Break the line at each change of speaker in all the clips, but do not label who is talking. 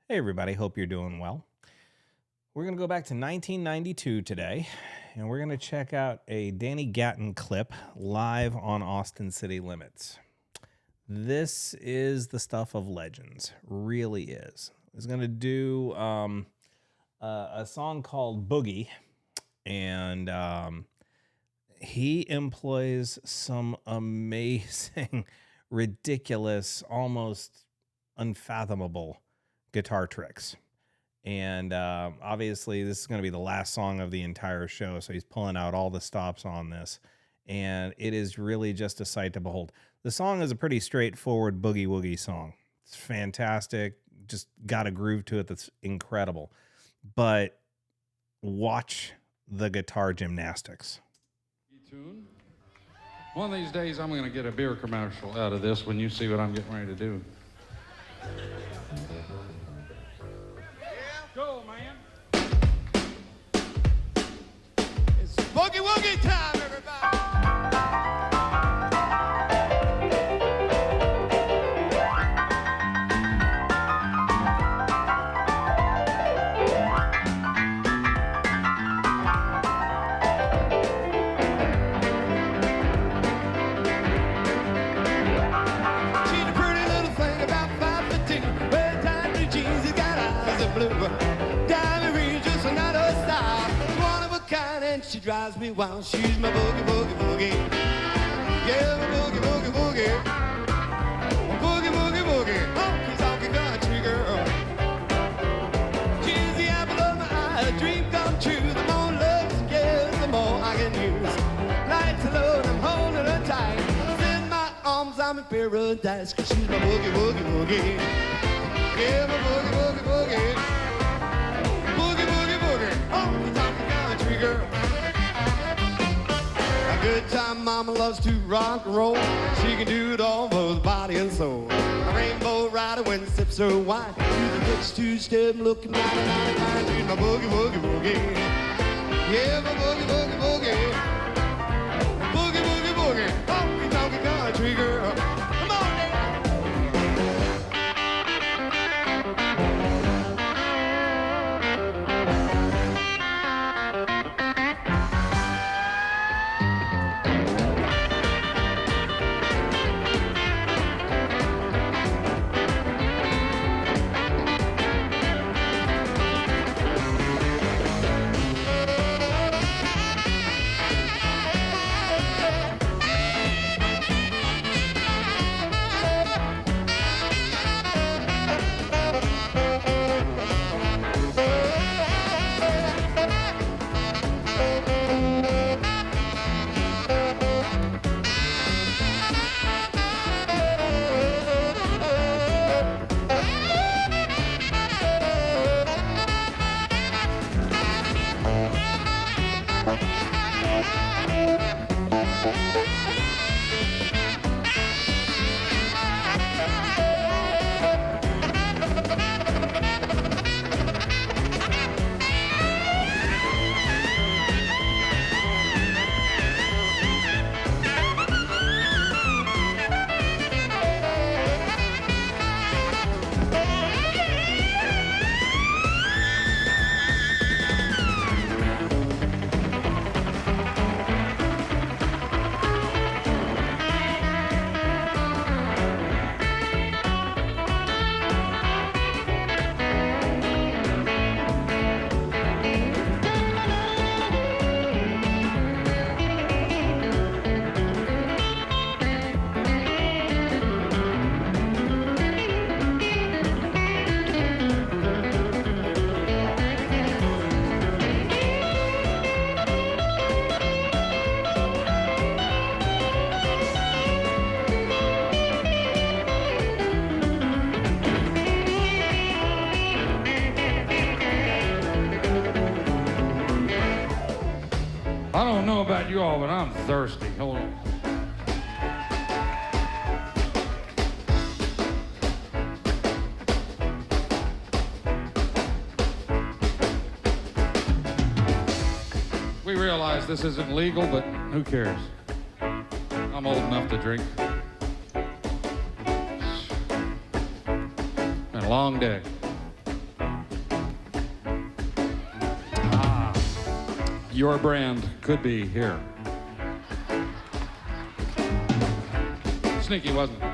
Hey everybody, hope you're doing well. We're going to go back to 1992 today, and we're going to check out a Danny Gatton clip live on Austin City Limits. This is the stuff of legends, really is. He's going to do a song called Boogie, and he employs some amazing, ridiculous, almost unfathomable guitar tricks. And obviously this is going to be the last song of the entire show, so he's pulling out all the stops on this, and it is really just a sight to behold. The song is a pretty straightforward boogie woogie song. It's fantastic, just got a groove to it that's incredible, but watch the guitar gymnastics.
Tune. One of these days I'm going to get a beer commercial out of this when you see what I'm getting ready to do. Go, man.
It's boogie woogie time, everybody. She's a pretty little thing about 5'15", wears tight blue jeans, he's got eyes of blue. Diamond ring, just another style. One of a kind, and she drives me wild. She's my boogie, boogie, boogie. Yeah, my boogie, boogie, boogie. Boogie, boogie, boogie. Honky, tonky country girl. She's the apple of my eye, a dream come true. The more love she gives, the more I can use. Lights are low, and I'm holding her tight. In my arms, I'm in paradise. 'Cause she's my boogie, boogie, boogie. Yeah, my boogie, boogie, boogie. Boogie, boogie, boogie, honky tonky country girl. A good time mama loves to rock and roll. She can do it all, both body and soul. A rainbow rider when sips her wine. Do the rich two-step looking mighty, mighty fine. She's my boogie, boogie, boogie. Yeah, my boogie, boogie, boogie. Boogie, boogie, boogie, honky tonky country girl. Come on now.
I don't know about you all, but I'm thirsty. Hold on. We realize this isn't legal, but who cares? I'm old enough to drink. Been a long day. your brand could be here. Sneaky, wasn't it?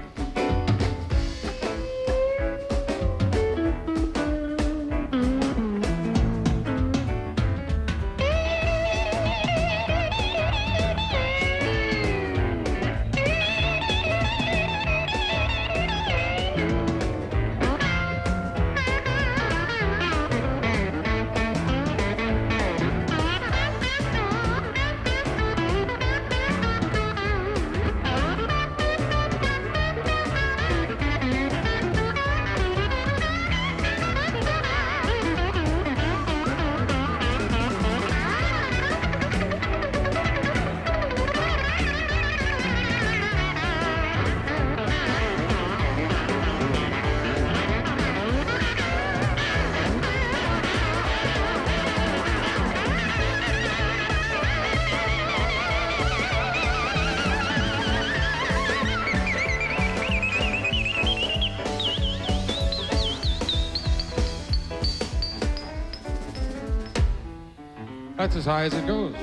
That's as high as it goes.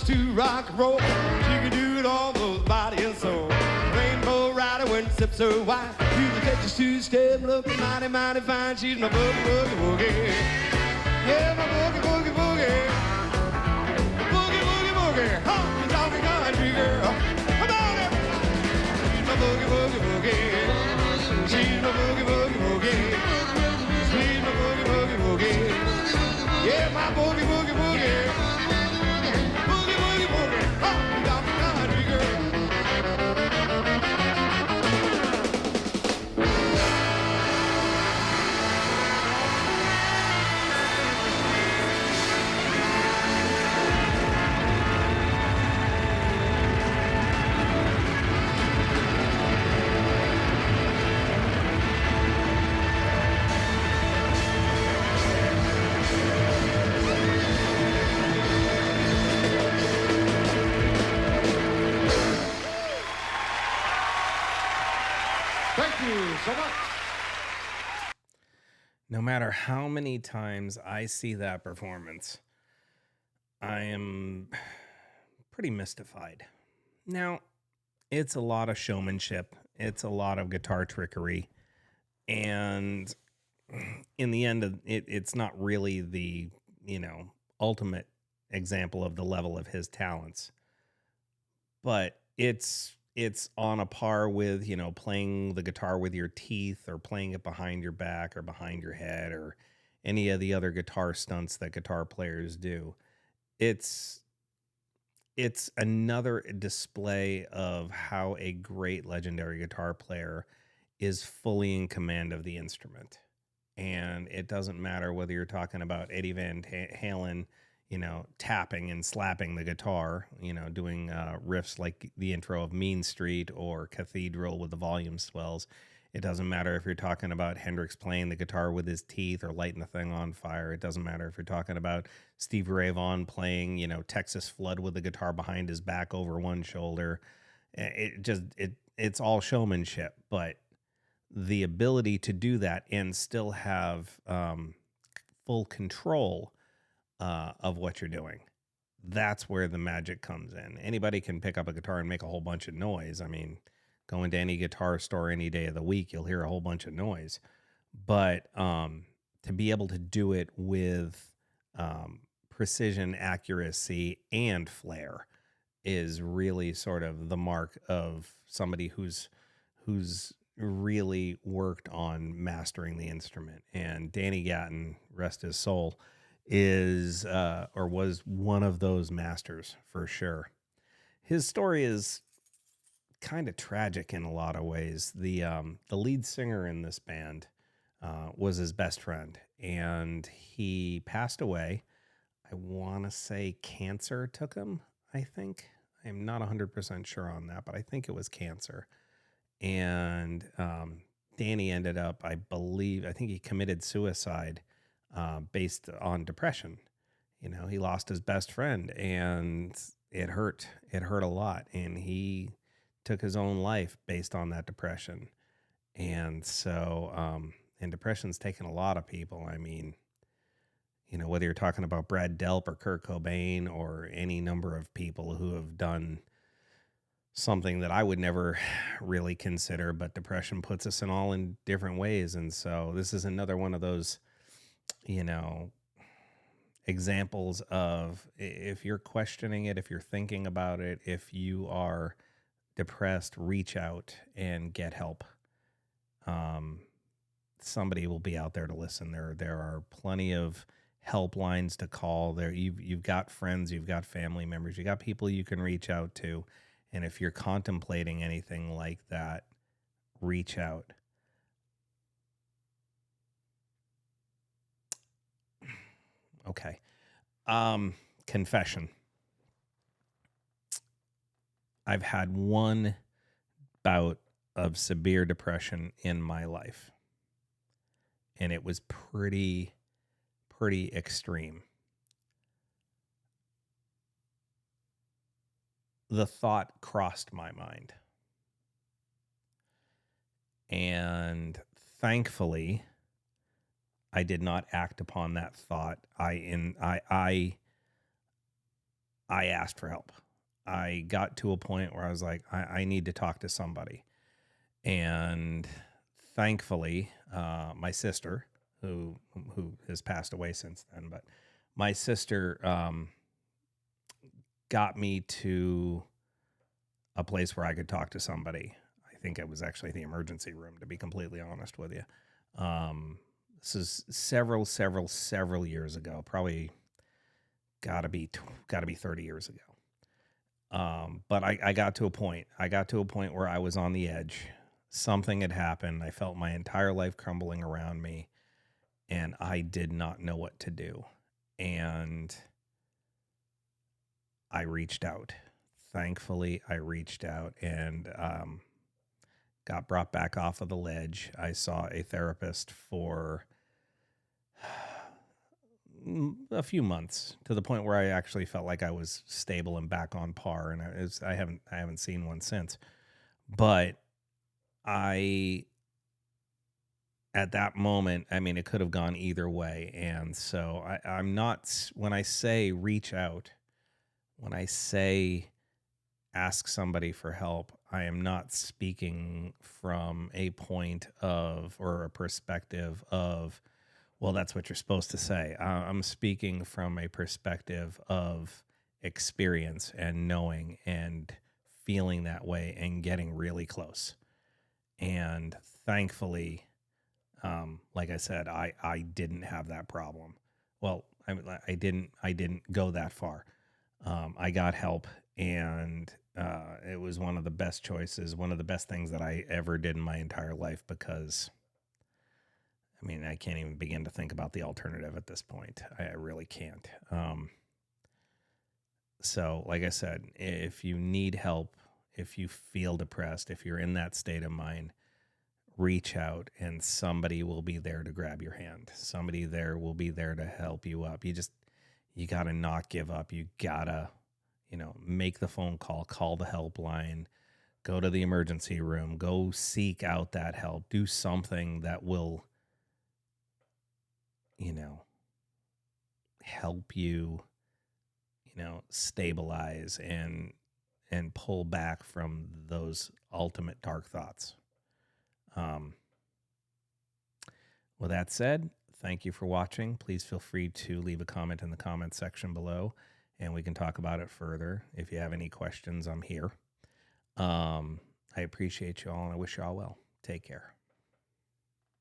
To rock and roll, she can do it all, both body and soul. Rainbow rider when sips her wine. You can catch a two-step, looking mighty, mighty fine. She's my boogie, boogie, boogie. Yeah, my boogie, boogie, boogie. Boogie, boogie, boogie. Honky, tonky country girl. Come on, everybody. She's my boogie, boogie, boogie. She's my boogie, boogie, boogie. She's my boogie, boogie, boogie. Yeah, my boogie, boogie, boogie.
Thank you so much.
No matter how many times I see that performance, I am pretty mystified. Now, it's a lot of showmanship. It's a lot of guitar trickery. And in the end, it's not really the, ultimate example of the level of his talents. But it's on a par with, playing the guitar with your teeth or playing it behind your back or behind your head or any of the other guitar stunts that guitar players do. It's it's another display of how a great legendary guitar player is fully in command of the instrument. And it doesn't matter whether you're talking about Eddie Van Halen, tapping and slapping the guitar, doing riffs like the intro of Mean Street or Cathedral with the volume swells. It doesn't matter if you're talking about Hendrix playing the guitar with his teeth or lighting the thing on fire. It doesn't matter if you're talking about Stevie Ray Vaughan playing, Texas Flood with the guitar behind his back over one shoulder. It's all showmanship, but the ability to do that and still have full control of what you're doing. That's where the magic comes in. Anybody can pick up a guitar and make a whole bunch of noise. I mean, go into any guitar store any day of the week, you'll hear a whole bunch of noise. But to be able to do it with precision, accuracy, and flair is really sort of the mark of somebody who's really worked on mastering the instrument. And Danny Gatton, rest his soul, is or was one of those masters for sure. His story is kind of tragic in a lot of ways. The lead singer in this band was his best friend, and he passed away. I want to say cancer took him, I think. I'm not 100% sure on that, but I think it was cancer. And Danny ended up, I think he committed suicide based on depression. He lost his best friend, and it hurt. It hurt a lot, and he took his own life based on that depression. And so, and depression's taken a lot of people. I mean, whether you're talking about Brad Delp or Kurt Cobain or any number of people who have done something that I would never really consider, but depression puts us in all in different ways. And so this is another one of those, examples of, if you're questioning it, if you're thinking about it, if you are depressed, reach out and get help. Somebody will be out there to listen. There are plenty of helplines to call. There, you've got friends, you've got family members, you got people you can reach out to. And if you're contemplating anything like that, reach out. Okay. Confession. I've had one bout of severe depression in my life, and it was pretty extreme. The thought crossed my mind, and thankfully I did not act upon that thought. I asked for help. I got to a point where I was like, I need to talk to somebody. And thankfully, my sister, who has passed away since then, but my sister got me to a place where I could talk to somebody. I think it was actually the emergency room, to be completely honest with you. This is several years ago, probably gotta be 30 years ago. But I got to a point. Where I was on the edge. Something had happened. I felt my entire life crumbling around me, and I did not know what to do. And I reached out. Thankfully, I reached out and got brought back off of the ledge. I saw a therapist for a few months, to the point where I actually felt like I was stable and back on par. And I haven't seen one since. But at that moment, I mean, it could have gone either way. And so I'm not, when I say reach out, when I say ask somebody for help, I am not speaking from a point of or a perspective of, well, that's what you're supposed to say. I'm speaking from a perspective of experience and knowing and feeling that way and getting really close. And thankfully, like I said, I didn't have that problem. Well, I didn't go that far. I got help, and it was one of the best choices, one of the best things that I ever did in my entire life, because I mean, I can't even begin to think about the alternative at this point. I really can't. So, like I said, if you need help, if you feel depressed, if you're in that state of mind, reach out and somebody will be there to grab your hand. Somebody there will be there to help you up. You got to not give up. You got to, make the phone call the helpline, go to the emergency room, go seek out that help, do something that will, help you, stabilize and pull back from those ultimate dark thoughts. With that said, thank you for watching. Please feel free to leave a comment in the comment section below, and we can talk about it further. If you have any questions, I'm here. I appreciate you all, and I wish you all well. Take care.